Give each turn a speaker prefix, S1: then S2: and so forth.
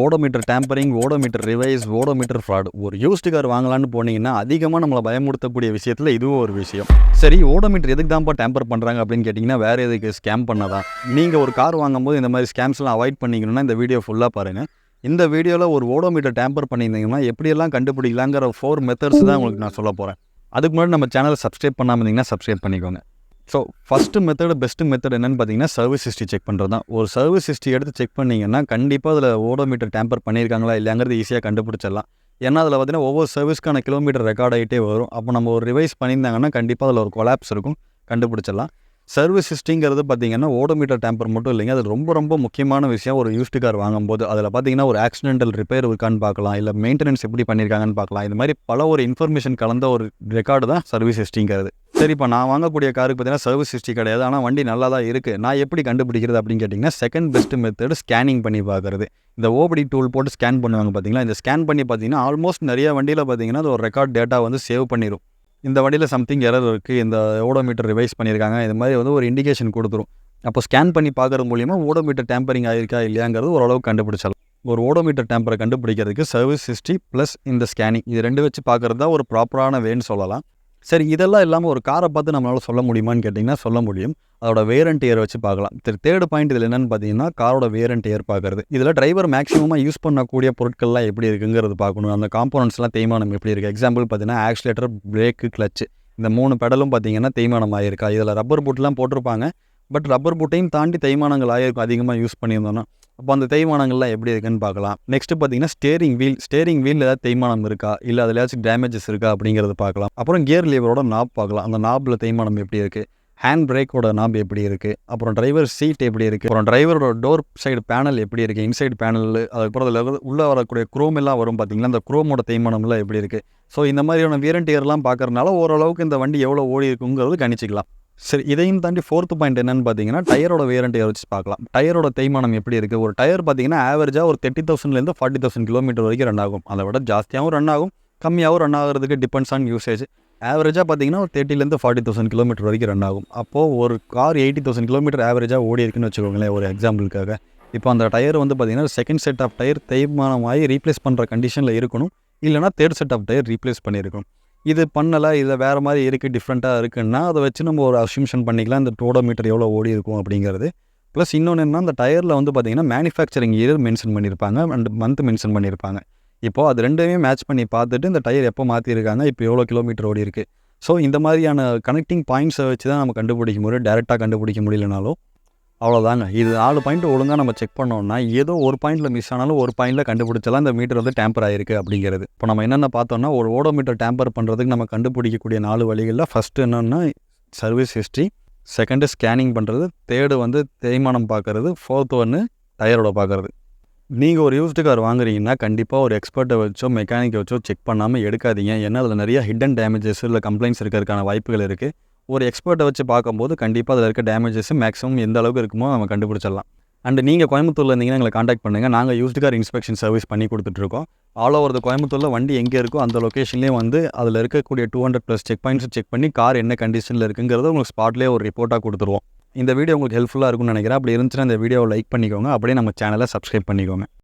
S1: Odometer tampering, odometer revise, odometer fraud. ஒரு used car வாங்கலான்னு போனீங்கன்னா, அதிகமா நம்மள பயமுறுத்தக்கூடிய விஷயத்துல இதுவும் ஒரு விஷயம். சரி, ஓடோமீட்டர் எதுக்கு தான்ப்பா டேம்பர் பண்றாங்க அப்படின்னு கேட்டீங்கன்னா, வேற எதுக்கு? ஸ்கேம் பண்ண தான். நீங்க ஒரு கார் வாங்கும்போது இந்த மாதிரி ஸ்கேம்ஸ்லாம் அவாய்ட் பண்ணிக்கணும்னா, இந்த வீடியோ ஃபுல்லா பாருங்க. இந்த வீடியோல ஒரு ஓடோமீட்டர் டேம்பர் பண்ணியிருந்தீங்கன்னா, எப்படியெல்லாம் கண்டுபிடிக்கலாங்கிற 4 மெத்தட்ஸ் தான் உங்களுக்கு நான் சொல்லப் போறேன். அதுக்கு முன்னாடி நம்ம சேனலை சப்ஸ்கிரைப் பண்ணாம இருந்தீங்கன்னா, சப்ஸ்கிரைப் பண்ணிக்கோங்க. So first method, best method என்னென்னு பார்த்தீங்கன்னா, சர்வீஸ் ஹிஸ்ட்ரி செக் பண்ணுறது தான். ஒரு சர்வீஸ் ஹிஸ்ட்ரி எடுத்து செக் பண்ணிங்கன்னா, கண்டிப்பாக அதில் ஓடோமீட்டர் டேம்பர் பண்ணியிருக்காங்களா இல்லையாங்கிறது ஈஸியாக கண்டுபிடிச்சிடலாம். ஏன்னா அதில் பார்த்தீங்கன்னா, ஒவ்வொரு சர்வீஸ்க்கான கிலோமீட்டர் ரெக்கார்ட் ஆகிட்டே வரும். அப்போ நம்ம ஒரு ரிவைஸ் பண்ணியிருந்தாங்கன்னா, கண்டிப்பாக அதில் ஒரு கொலாப்ஸ் இருக்கும், கண்டுபிடிச்சிடலாம். சர்வீஸ் ஹிஸ்ட்ரிங்கிறது பார்த்தீங்கன்னா, ஓடோமீட்டர் டேம்பர் மட்டும் இல்லைங்க, அது ரொம்ப ரொம்ப முக்கியமான விஷயம். ஒரு யூஸ்டு கார் வாங்கும்போது அதில் பார்த்தீங்கன்னா, ஒரு ஆக்சிடென்டல் ரிப்பேர் இருக்கான்னு பார்க்கலாம், இல்லை மெயின்டெனன்ஸ் எப்படி பண்ணியிருக்காங்கன்னு பார்க்கலாம். இது மாதிரி பல ஒரு இன்ஃபர்மேஷன் கலந்த ஒரு ரெக்கார்டு தான் சர்வீஸ் ஹிஸ்ட்ரிங்கிறது. சரி, இப்போ நான் வாங்கக்கூடிய காருக்கு பார்த்தீங்கன்னா சர்வீஸ் ஹிஸ்ட்ரி கிடையாது, ஆனால் வண்டி நல்லா தான் இருக்குது. நான் எப்படி கண்டுபிடிக்கிறது அப்படின்னு கேட்டிங்கன்னா, செகண்ட் பெஸ்ட் மெத்தட் ஸ்கேனிங் பண்ணி பார்க்குறது. இந்த ஓபடி டூல் போட்டு ஸ்கேன் பண்ணுவாங்க பார்த்தீங்களா, இந்த ஸ்கேன் பண்ணி பார்த்தீங்கன்னா ஆல்மோஸ்ட் நிறைய வண்டியில் பார்த்தீங்கன்னா அது ஒரு ரெக்கார்ட் டேட்டா வந்து சேவ் பண்ணிடும். இந்த வண்டியில் சம்திங் எரர் இருக்குது, இந்த ஓடோமீட்டர் ரிவைஸ் பண்ணியிருக்காங்க, இது மாதிரி வந்து ஒரு இண்டிகேஷன் கொடுத்துரும். அப்போ ஸ்கேன் பண்ணி பார்க்குறது மூலிமா ஓடோமீட்டர் டேம்பரிங் ஆகிருக்கா இல்லையாங்கிறது ஓரளவுக்கு கண்டுபிடிச்சலாம். ஒரு ஓடோமீட்டர் டேம்பரை கண்டுபிடிக்கிறதுக்கு சர்வீஸ் ஹிஸ்ட்ரி ப்ளஸ் இந்த ஸ்கேனிங், இது ரெண்டு வச்சு பார்க்குறது தான் ஒரு ப்ராப்பரான வேன்னு சொல்லலாம். சரி, இதெல்லாம் இல்லாமல் ஒரு காரை பார்த்து நம்மளால் சொல்ல முடியுமான்னு கேட்டிங்கன்னா சொல்ல முடியும். அதோட வேர் அண்ட் டியர் வச்சு பார்க்கலாம். தேர்டு பாயிண்ட் இதில் என்னென்னு பார்த்தீங்கன்னா, காரோட வேர் அண்ட் டியர் பார்க்குறது. இதில் டிரைவர் மேக்ஸிமமாக யூஸ் பண்ணக்கூடிய பொருட்கள்லாம் எப்படி இருக்குங்கிறது பார்க்கணும். அந்த காம்போனன்ட்ஸ்லாம் தேய்மானம் எப்படி இருக்குது. எக்ஸாம்பிள் பார்த்தீங்கன்னா, ஆக்சிலேட்டர், பிரேக்கு, கிளச்சு, இந்த 3 பெடலும் பார்த்தீங்கன்னா தேய்மானம் ஆகிருக்கா. இதில் ரப்பர் பூட்லாம் போட்டிருப்பாங்க, பட் ரப்பர் பூட்டையும் தாண்டி தேய்மானங்கள் ஆகிருக்கும் அதிகமாக யூஸ் பண்ணியிருந்தோன்னா. அப்போ அந்த தேய்மானங்கள்லாம் எப்படி இருக்குன்னு பார்க்கலாம். நெக்ஸ்ட்டு பார்த்தீங்கன்னா, ஸ்டேரிங் வீல் ஏதாவது தேய்மானம் இருக்கா, இல்லை அதில் ஏதாச்சும் டேமேஜஸ் இருக்கா அப்படிங்கிறது பார்க்கலாம். அப்புறம் கியர் லீவரோட நாப் பார்க்கலாம், அந்த நாப்பில் தேய்மானம் எப்படி இருக்குது. ஹேண்ட் பிரேக்கோட நாப் எப்படி இருக்குது. அப்புறம் டிரைவர் சீட் எப்படி இருக்குது. அப்புறம் டிரைவரோட டோர் சைடு பேனல் எப்படி இருக்குது, இன்சைடு பேனல். அதுக்கப்புறம் அதில் உள்ளே வரக்கூடிய குரோம் எல்லாம் வரும் பார்த்தீங்கன்னா, அந்த குரோமோட தேய்மானம்லாம் எப்படி இருக்குது. ஸோ இந்த மாதிரியான வியர் அண்ட் டியர்லாம் பார்க்கறதுனால ஓரளவுக்கு இந்த வண்டி எவ்வளோ ஓடி இருக்குங்கிறது கணிச்சிக்கலாம். சரி, இதையும் தாண்டி ஃபோர்த்து பாயிண்ட் என்னென்னு பார்த்தீங்கன்னா, டயரோட வேர் அண்ட் டியர் வச்சு பார்க்கலாம். டயரோட தேய்மானம் எப்படி இருக்குது. ஒரு டயர் பார்த்தீங்கன்னா ஆவரேஜாக ஒரு 30,000 40,000 கிலோமீட்டர் வரைக்கும் ரன் ஆகும். அதை விட ஜாஸ்தியாகவும் ரன் ஆகும், கம்மியாகவும் ரன் ஆகிறதுக்கு டிபெண்ட்ஸ் ஆன் யூசேஜ். ஆவரேஜாக பார்த்தீங்கன்னா ஒரு 30,000 40,000 கிலோமீட்டர் வரைக்கும் ரன் ஆகும். அப்போது ஒரு கார் 80,000 கிலோமீட்டர் ஆவரேஜாக ஓடி இருக்குன்னு வச்சுக்கோங்களேன் ஒரு எக்ஸாம்பிளுக்காக. இப்போ அந்த டயர் வந்து பார்த்தீங்கன்னா செகண்ட் செட் ஆஃப் டயர் தேய்மானமாகி ரீப்ளேஸ் பண்ணுற கண்டிஷனில் இருக்கணும், இல்லைனா third set of tyre replace பண்ணியிருக்கணும். இது பண்ணலை, இதில் வேறு மாதிரி இருக்குது, டிஃப்ரெண்ட்டாக இருக்குன்னா அதை வச்சு நம்ம ஒரு அஸ்யூம்ஷன் பண்ணிக்கலாம் இந்த ஓடோமீட்டர் எவ்வளோ ஓடி இருக்கும் அப்படிங்கிறது. ப்ளஸ் இன்னொன்று என்ன, அந்த டயரில் வந்து பார்த்திங்கன்னா மேனுஃபேக்சரிங் இயர் மென்ஷன் பண்ணியிருப்பாங்க அண்ட் மந்த் மென்ஷன் பண்ணியிருப்பாங்க. இப்போது அது ரெண்டுமே மேட்ச் பண்ணி பார்த்துட்டு இந்த டயர் எப்போ மாற்றிருக்காங்க, இப்போ எவ்வளோ கிலோமீட்டர் ஓடி இருக்குது. ஸோ இந்த மாதிரியான கனெக்டிங் பாயிண்ட்ஸை வச்சு தான் நம்ம கண்டுபிடிக்க முடியும். டேரெக்டாக கண்டுபிடிக்க முடியலனாலும் அவ்வளோதாங்க. இது 4 பாயிண்ட் ஒழுங்காக நம்ம செக் பண்ணோம்னா, ஏதோ ஒரு பாயிண்டில் மிஸ் ஆனாலும் ஒரு பாயிண்டில் கண்டுபிடிச்சலாம் இந்த மீட்டர் வந்து டேம்பர் ஆகிருக்கு அப்படிங்கிறது. இப்போ நம்ம என்னென்ன பார்த்தோம்னா, ஒரு ஓடோமீட்டர் டேம்பர் பண்ணுறதுக்கு நம்ம கண்டுபிடிக்கக்கூடிய 4 வழிகளில் ஃபஸ்ட்டு என்னென்னா சர்வீஸ் ஹிஸ்ட்ரி, செகண்டு ஸ்கேனிங் பண்ணுறது, தேர்டு வந்து தேய்மானம் பார்க்குறது, ஃபோர்த்து ஒன்று டயரோட பார்க்குறது. நீங்கள் ஒரு யூஸ்டு கார் வாங்குறீங்கன்னா கண்டிப்பாக ஒரு எக்ஸ்பர்ட்டை வச்சோ மெக்கானிக்கை வச்சோ செக் பண்ணாமல் எடுக்காதீங்க. ஏன்னா அதில் நிறைய ஹிடன் டேமேஜஸ் இல்லை கம்ப்ளைண்ட்ஸ் இருக்கிறதுக்கான வாய்ப்புகள் இருக்குது. ஒரு எக்ஸ்பர்ட்டை வச்சு பார்க்கும்போது கண்டிப்பாக அதில் இருக்க டேமேஜஸ் மேக்ஸிமம் எந்த அளவுக்கு இருக்குமோ நம்ம கண்டுபிடிச்சிடலாம். அண்ட் நீங்கள் கோயம்புத்தூரில் இருந்தீங்கன்னா எங்களை காண்டாக்ட் பண்ணுங்கள். நாங்கள் யூஸ்டு கார் இன்ஸ்பெக்ஷன் சர்வீஸ் பண்ணி கொடுத்துட்ருக்கோம். ஆல் ஓவர் கோயம்புத்தூரில் வண்டி எங்கே இருக்கோ அந்த லொக்கேஷன்லேயே வந்து அதில் இருக்கக்கூடிய 200+ செக் பாயிண்ட்ஸ் செக் பண்ணி கார் என்ன கண்டிஷனில் இருக்குங்கிறத உங்களுக்கு ஸ்பாட்லேயே ஒரு ரிப்போர்ட்டாக கொடுத்துருவோம். இந்த வீடியோ உங்களுக்கு ஹெல்ப்ஃபுல்லாக இருக்கும்னு நினைக்கிறேன். அப்படி இருந்துச்சுன்னா இந்த வீடியோவை லைக் பண்ணிக்கோங்க, அப்படியே நம்ம சேனலை சப்ஸ்கிரைப் பண்ணிக்கோங்க.